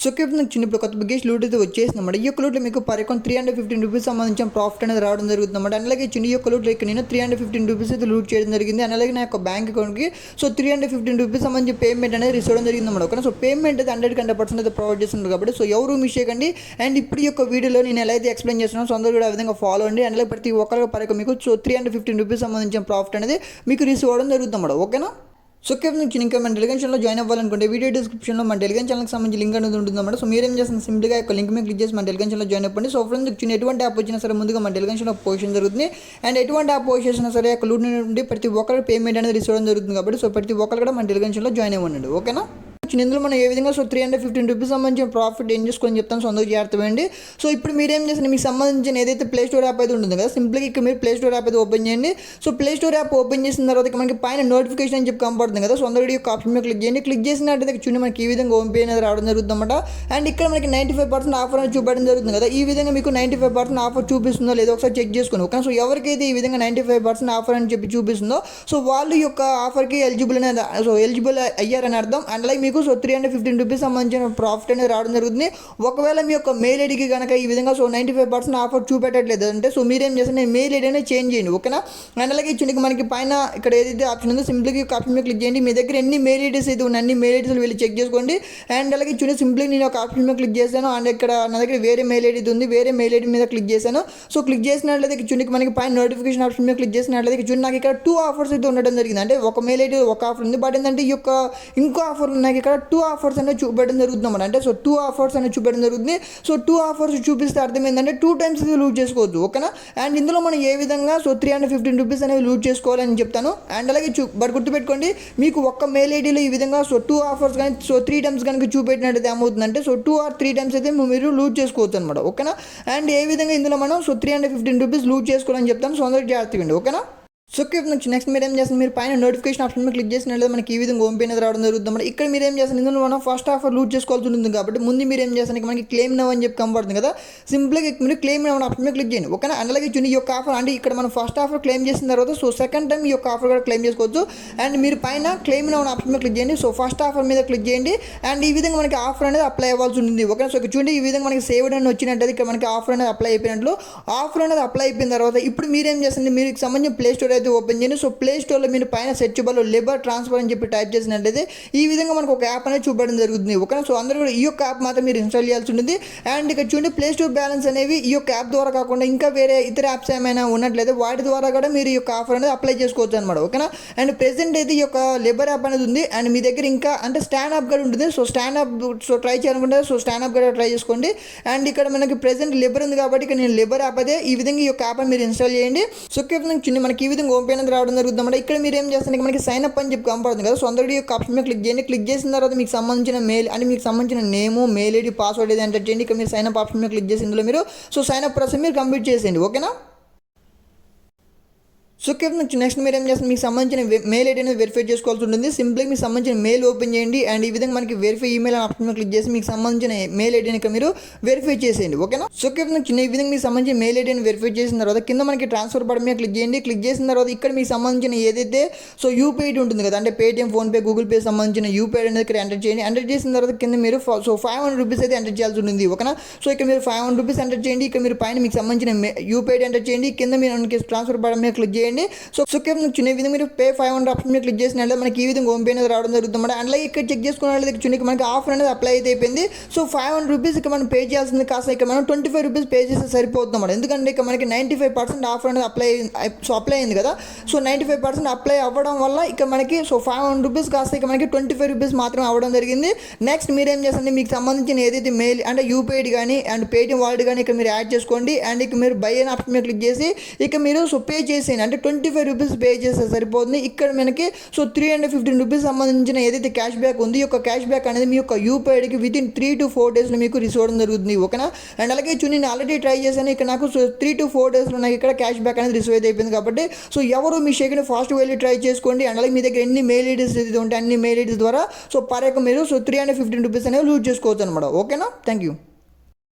So నాకు చిన్నప్పుడు కొత్త బిగ్గెస్ట్ లూట్ అయితే వచ్చేసిందన్నమాట. ఈ యొక్క లూట్లో మీకు పర్ అకౌంట్ 315 రూపీస్ సంబంధించిన ప్రాఫిట్ అనేది రావడం జరుగుతుందన్నమాట. అలాగే చిన్న ఈ యొక్క లూట్లో ఇక్కడ నేను 315 రూపీస్ అయితే లూట్ చేయడం జరిగింది. అలాగే నా యొక్క బ్యాంక్ అకౌంట్కి 315 రూపీస్ సంబంధించి పేమెంట్ అనేది రిసీవ్ అవడం జరిగిందన్నమాట. ఓకే, సో పేమెంట్ అయితే 100% అయితే ప్రొవైడ్ చేస్తున్నారు కాబట్టి సో ఎవరు మిస్ చేయకండి. అండ్ ఇప్పుడు ఈ యొక్క వీడియోలో నేను ఎలా అయితే ఎక్స్ప్లెయిన్ చేస్తున్నాను, సో అందరూ కూడా ఆ విధంగా ఫాలో అండి. అలాగే ప్రతి ఒక్కరికి పర్ అకౌంట్ మీకు 315 రూపీస్ సంబంధించిన ప్రాఫిట్ అనేది మీకు రిసీవ్ అవ్వడం జరుగుతుందన్నమాట. ఓకేనా. సో నుంచి ఇంకా మన టెలిగ్రామ్ ఛానల్లో జాయిన్ అవ్వాలనుకుంటే వీడియో డిస్క్రిప్షన్లో మన టెలిగ్రామ్ ఛానల్కి సంబంధించి లింక్ అనేది ఉంటుందన్నమాట. సో మీరేం చేస్తున్న సింపుల్గా యొక్క లింక్ మీద క్లిక్ చేసి మన టెలిగ్రామ్ ఛానల్లో జాయిన్ అవ్వండి. సో ఫ్రెండ్స్ ఎటువంటి యాప్ వచ్చినా సరే ముందుగా మన టెలిగ్రామ్ ఛానల్లో పోషన్ జరుగుతుంది. అండ్ ఎటువంటి యాప్ పోస్ట్ చేసినా సరే యొక్క లూట్ నుండి ప్రతి ఒక్కరికి పేమెంట్ అనేది రిసీవ్ అవ్వడం జరుగుతుంది కాబట్టి సో ప్రతి ఒక్కరు కూడా మన టెలిగ్రామ్ ఛానల్లో జాయిన్ అవ్వండి. ఓకేనా. ఇందులో మనం ఏ విధంగా 315 రూపీస్ సంబంధించిన ప్రాఫిట్ ఏం చేసుకొని చెప్తాను. సో అందుకు జాగ్రత్తమండి. సో ఇప్పుడు మీరేం చేసిన మీకు సంబంధించిన ఏదైతే ప్లే స్టోర్ యాప్ అయితే ఉంటుంది కదా, సింపుల్గా ఇక్కడ మీరు ప్లే స్టోర్ యాప్ అయితే ఓపెన్ చేయండి. So play store app open చేసిన తర్వాత మనకి పైన నోటిఫికేషన్ అని చెప్పి కనపడుతుంది కదా. సో అందరూ ఈ ఆప్షన్ మీద క్లిక్ చేయండి. క్లిక్ చేసినట్టయితే చూడండి మనకి ఈ విధంగా ఓపెన్ అనేది రావడం జరుగుతుంది అన్నమాట. అండ్ ఇక్కడ మనకి 95% ఆఫర్ అని చూపడం జరుగుతుంది కదా. ఈ విధంగా మీకు 95% ఆఫర్ చూపిస్తుందో లేదో ఒకసారి చెక్ చేసుకోండి. ఓకే, సో ఎవరికైతే ఈ విధంగా 95% ఆఫర్ అని చెప్పి చూపిస్తుందో సో వాళ్ళు ఈ యొక్క ఆఫర్కి ఎలిజిబుల్ అనేది ఎలిజిబుల్ అయ్యారని అర్థం. అండ్ అలాగే మీకు 315 రూపీస్ సంబంధించిన ప్రాఫిట్ అనేది రావడం జరుగుతుంది. ఒకవేళ మీ యొక్క మెయిల్ ఐడికి కనుక ఈ విధంగా 95% ఆఫర్ చూపెట్టట్లేదు అంటే సో మీరేం చేస్తే మెయిల్ ఐడి అనేది చేంజ్ చేయండి. ఓకేనా. అండ్ అలాగే చూడండి మనకి పైన ఇక్కడ ఏదైతే ఆప్షన్ ఉందో సింపుల్గా ఆప్షన్ మీద క్లిక్ చేయండి. మీ దగ్గర ఎన్ని మెయిల్ ఐడీస్ అయితే ఉన్నాయి అన్ని మెయిల్ ఐడీస్ వెళ్ళి చెక్ చేసుకోండి. అండ్ అలాగే చూడండి సింపుల్గా నేను ఒక ఆప్షన్ మీద క్లిక్ చేశాను. అండ్ ఇక్కడ నా దగ్గర వేరే మెయిల్ ఐడి ఉంది, వేరే మెయిల్ ఐడి మీద క్లిక్ చేశాను. సో క్లిక్ చేసినట్లయితే చూడండి మనకి పైన నోటిఫికేషన్ ఆప్షన్ మీద క్లిక్ చేసినట్లయితే చూడండి నాకు ఇక్కడ 2 ఆఫర్స్ అయితే ఉండడం జరిగింది. అంటే ఒక మెయిల్ ఐడి ఒక ఆఫర్ ఉంది, బట్ ఏంటంటే ఈ యొక్క ఇంకో ఆఫర్ నాకు ఇక్కడ 2 ఆఫర్స్ అనేది చూపెట్టడం జరుగుతుంది. అంటే సో 2 ఆఫర్స్ అనేది చూపెట్టడం జరుగుతుంది. సో 2 ఆఫర్స్ చూపిస్తే అర్థం ఏంటంటే 2 టైమ్స్ ఇది లూట్ చేసుకోవచ్చు. ఓకేనా. అండ్ ఇందులో మనం ఏ విధంగా 315 రూపీస్ అనేవి లూట్ చేసుకోవాలని చెప్తాను. అండ్ అలాగే బట్ గుర్తుపెట్టుకోండి, మీకు ఒక్క మెయిల్ ఐడీలో ఈ విధంగా 2 ఆఫర్స్ కానీ 3 టైమ్స్ కనుక చూపెట్టినట్టు ఏమవుతుందంటే 2 or 3 టైమ్స్ అయితే మీరు లూట్ చేసుకోవచ్చు అనమాట. ఓకేనా. అండ్ ఏ విధంగా ఇందులో మనం 315 రూపీస్ లూట్ చేసుకోవాలని చెప్తాను. సో అందరికి జాగ్రత్తగా అండి. ఓకేనా. సో నెక్స్ట్ మీరు ఏం చేస్తారు, మీరు పైన నోటిఫికేషన్ ఆప్షన్ మీద క్లిక్ చేసినట్లయితే మనకి ఈ విధంగా ఓపెన్ అనేది రావడం జరుగుతుంది. ఇక్కడ మీరు ఏం చేస్తారు, ఇందులో మనం ఫస్ట్ ఆఫర్ లూట్ చేసుకోవాల్సి ఉంటుంది కాబట్టి ముందు మీరు ఏం చేస్తారు, మనకి క్లెయిమ్ నవ్ అని చెప్పి కనబడుతుంది కదా. సింపుల్గా మీరు క్లెయిమ్ నవ్ ఆప్షన్ మీద క్లిక్ చేయండి. ఓకేనా. అలాగే చూడండి ఈ యొక్క ఆఫర్ అంటే ఇక్కడ మనం ఫస్ట్ ఆఫర్ క్లెయిమ్ చేసిన తర్వాత సో సెకండ్ టైం ఈ యొక్క ఆఫర్ కూడా క్లెయిమ్ చేసుకోవచ్చు. అండ్ మీరు పైన క్లెయిమ్ నవ్ ఆప్షన్ మీద క్లిక్ చేయండి. సో ఫస్ట్ ఆఫర్ మీద క్లిక్ చేయండి. అండ్ ఈ విధంగా మనకి ఆఫర్ అనేది అప్లై అవ్వాల్సి ఉంటుంది. ఓకేనా. సో చూడండి ఈ విధంగా మనకి సేవ్డ్ అని వచ్చినట్టు ఇక్కడ మనకి ఆఫర్ అనేది అప్లై అయిపోయినట్లు. ఆఫర్ అనేది అప్లై అయిపోయిన తర్వాత ఇప్పుడు మీరేం చేస్తుంది, మీకు సంబంధించిన ప్లే స్టోర్ అయితే ఓపెన్ చేయండి. సో ప్లే స్టోర్లో మీరు పైన సెర్చ్ బార్లో లేబర్ ట్రాన్స్ఫర్ అని చెప్పి టైప్ చేసినట్లయితే ఈ విధంగా మనకు ఒక యాప్ అనేది చూపడం జరుగుతుంది. ఓకేనా. సో అందరూ కూడా ఈ యొక్క యాప్ మాత్రం మీరు ఇన్స్టాల్ చేయాల్సి ఉంటుంది. అండ్ ఇక్కడ చూడండి ప్లే స్టోర్ బ్యాలెన్స్ అనేవి ఈ యొక్క యాప్ ద్వారా కాకుండా ఇంకా వేరే ఇతర యాప్స్ ఏమైనా ఉన్నట్లయితే వాటి ద్వారా కూడా మీరు ఈ యొక్క ఆఫర్ అనేది అప్లై చేసుకోవచ్చు అనమాట. ఓకేనా. అండ్ ప్రెసెంట్ అయితే ఈ యొక్క లేబర్ యాప్ అనేది ఉంది. అండ్ మీ దగ్గర ఇంకా అంటే స్టాండ్ అప్ కూడా ఉంటుంది. So stand up so try చేయాలనుకుంటే సో స్టాండ్ అప్ కూడా ట్రై చేసుకోండి. అండ్ ఇక్కడ మనకి ప్రెసెంట్ లేబర్ ఉంది కాబట్టి ఇక్కడ నేను లేబర్ యాప్ అదే ఈ విధంగా ఈ యొక్క యాప్ మీరు ఇన్స్టాల్ చేయండి. సో చిన్న మనకి ఈ విధంగా ఓపెన్ అనేది రావడం జరుగుతుంది. ఇక్కడ మీరు ఏం చేస్తారంటే మనకి సైన్ అప్ అని చెప్పి కనపడుతుంది కదా. సో అందరూ ఈ ఆప్షన్ మీద క్లిక్ చేయండి. క్లిక్ చేసిన తర్వాత మీకు సంబంధించిన మెయిల్ అంటే మీకు సంబంధించిన నేము మెయిల్ ఐడి పాస్వర్డ్ ఏది ఎంటర్ చేయండి. ఇక్కడ మీరు సైన్ అప్ ఆప్షన్ మీద క్లిక్ చేసి ఇందులో మీరు సో సైన్ అప్ ప్రాసెస్ మీరు కంప్లీట్ చేసేయండి. ఓకేనా. సో నెక్స్ట్ మీరు ఏం చేస్తారు, మీకు సంబంధించిన మెయిల్ ఐడి అనేది వెరిఫై చేసుకోవాల్సి ఉంటుంది. సింపుల్గా మీకు సంబంధించిన మెయిల్ ఓపెన్ చేయండి. అండ్ ఈ విధంగా మనకి వెరిఫై ఈమెయిల్ అని ఆప్షన్ మీద క్లిక్ చేసి మీకు సంబంధించిన మెయిల్ ఐడిని ఇక్కడ మీరు వెరిఫై చేసేయండి. ఓకేనా. సో చిన్న ఈ విధంగా మీకు సంబంధించిన మెయిల్ ఐడిని వెరిఫై చేసిన తర్వాత కింద మనకి ట్రాన్స్ఫర్ బటన్ మీద క్లిక్ చేయండి. క్లిక్ చేసిన తర్వాత ఇక్కడ మీకు సంబంధించిన ఏదైతే సో యూపీఐ ఉంటుంది కదా, అంటే పేటిఎం ఫోన్పే గూగుల్ పే సంబంధించిన యూపీఐ అనేది ఇక్కడ ఎంటర్ చేయండి. ఎంటర్ చేసిన తర్వాత కింద మీరు సో 500 రూపీస్ అయితే ఎంటర్ చేయాల్సి ఉంటుంది. ఓకేనా. సో ఇక్కడ మీరు 500 రూపీస్ ఎంటర్ చేయండి. ఇక్కడ మీరు పైన మీకు సంబంధించిన యూపీఐ ఎంటర్ చేయండి. కింద మీరు ట్రాన్స్ఫర్ బటన్ మీద క్లిక్ చేయండి. సో చిన్న విధంగా మీరు పే 500 ఆప్షన్ మీద క్లిక్ చేసినట్లయితే మనకి ఈ విధంగా ఓపెన్ అనేది రావడం జరుగుతుంది. అండ్ అలాగే ఇక్కడ చెక్ చేసుకున్నట్లయితే చూడండి మనకి ఆఫర్ అనేది అప్లై అయితే అయిపోయింది. సో 500 రూపీస్ ఇక్కడ మనం పే చేయాల్సింది కాస్త ఇక్కడ మనం 25 రూపీస్ పే చేస్తే సరిపోతుంది. ఎందుకంటే ఇక్కడ మనకి 95% ఆఫర్ అనేది అప్లై అయింది కదా. సో 95% అప్లై అవ్వడం వల్ల ఇక్కడ మనకి సో 500 రూపీస్ కాస్త ఇక్కడ మనకి 25 రూపీస్ మాత్రం అవ్వడం జరిగింది. నెక్స్ట్ మీరేం చేస్తుంది, మీకు సంబంధించిన ఏదైతే మెయిల్ అంటే యూపీఐ కానీ అండ్ పేటిఎం వాలెట్ కానీ ఇక్కడ మీరు యాడ్ చేసుకోండి. అండ్ ఇక్కడ మీరు బై అనే ఆప్షన్ మీద క్లిక్ చేసి ఇక మీరు సో పే చేసేయండి. అంటే 25 రూపీస్ పే చేస్తే సరిపోతుంది. ఇక్కడ మనకి సో 315 రూపీస్ సంబంధించిన ఏదైతే క్యాష్ బ్యాక్ ఉంది, ఈ యొక్క క్యాష్ బ్యాక్ అనేది మీ యొక్క యూపీఐకి వితిన్ 3 to 4 డేస్లో మీకు రిసీవ్ అవ్వడం జరుగుతుంది. ఓకేనా. అండ్ అలాగే నేను ఆల్రెడీ ట్రై చేశాను. ఇక్కడ నాకు సో 3 to 4 డేస్లో నాకు ఇక్కడ క్యాష్ బ్యాక్ అనేది రిసీవ్ అయితే అయిపోయింది కాబట్టి సో ఎవరు మీ షేక్ని ఫాస్ట్ వెళ్ళి ట్రై చేసుకోండి. అండ్ అలాగే మీ దగ్గర ఎన్ని మెయిల్ ఐడీస్ ఉంటే అన్ని మెయిల్ ఐడీస్ ద్వారా సో పర్ మీరు సో 315 రూపీస్ అనేవి లూజ్ చేసుకోవచ్చు అనమాట. ఓకేనా. Thank you.